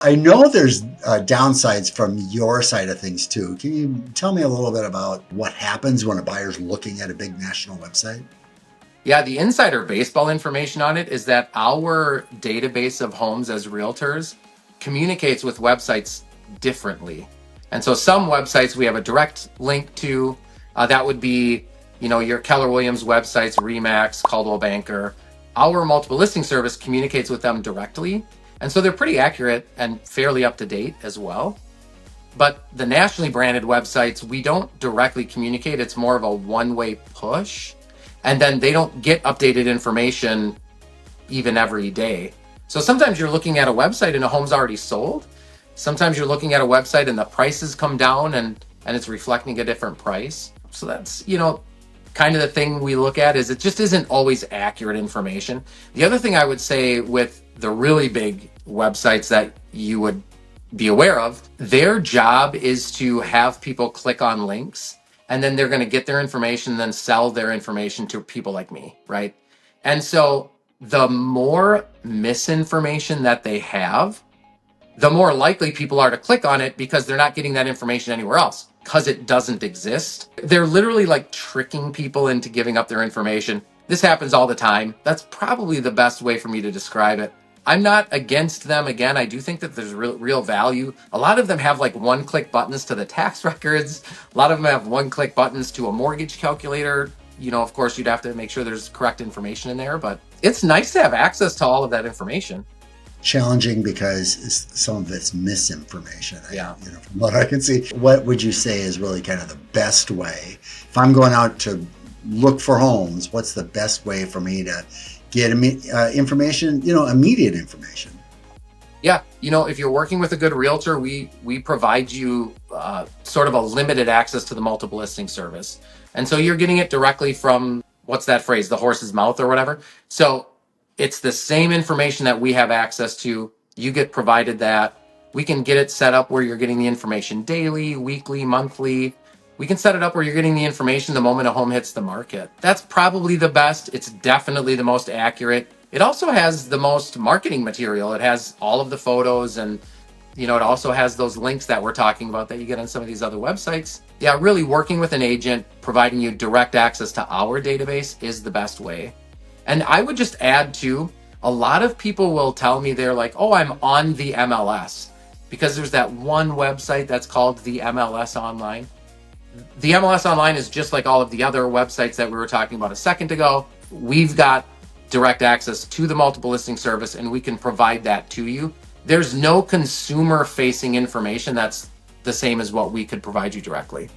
I know there's downsides from your side of things too. Can you tell me a little bit about what happens when a buyer's looking at a big national website? Yeah, the insider baseball information on it is that our database of homes as realtors communicates with websites differently. And so some websites we have a direct link to. That would be, your Keller Williams websites, Remax, Coldwell Banker. Our multiple listing service communicates with them directly. And so they're pretty accurate and fairly up to date as well. But the nationally branded websites, we don't directly communicate. It's more of a one-way push. And then they don't get updated information even every day. So sometimes you're looking at a website and a home's already sold. Sometimes you're looking at a website and the prices come down and it's reflecting a different price. So that's, kind of the thing we look at is it just isn't always accurate information. The other thing I would say with the really big websites that you would be aware of, their job is to have people click on links and then they're going to get their information and then sell their information to people like me, right? And so the more misinformation that they have, the more likely people are to click on it because they're not getting that information anywhere else because it doesn't exist. They're literally like tricking people into giving up their information. This happens all the time. That's probably the best way for me to describe it. I'm not against them. Again, I do think that there's real value. A lot of them have like one-click buttons to the tax records. A lot of them have one-click buttons to a mortgage calculator. Of course, you'd have to make sure there's correct information in there, but it's nice to have access to all of that information. Challenging because some of it's misinformation. Yeah. From what I can see, what would you say is really kind of the best way? If I'm going out to look for homes, what's the best way for me to get information, immediate information? Yeah, if you're working with a good realtor, we provide you sort of a limited access to the multiple listing service. And so you're getting it directly from, what's that phrase, the horse's mouth or whatever. So it's the same information that we have access to. You get provided that. We can get it set up where you're getting the information daily, weekly, monthly. We can set it up where you're getting the information the moment a home hits the market. That's probably the best. It's definitely the most accurate. It also has the most marketing material. It has all of the photos and, it also has those links that we're talking about that you get on some of these other websites. Yeah, really working with an agent, providing you direct access to our database is the best way. And I would just add too, a lot of people will tell me they're like, oh, I'm on the MLS because there's that one website that's called the MLS Online. The MLS Online is just like all of the other websites that we were talking about a second ago. We've got direct access to the multiple listing service and we can provide that to you. There's no consumer facing information that's the same as what we could provide you directly.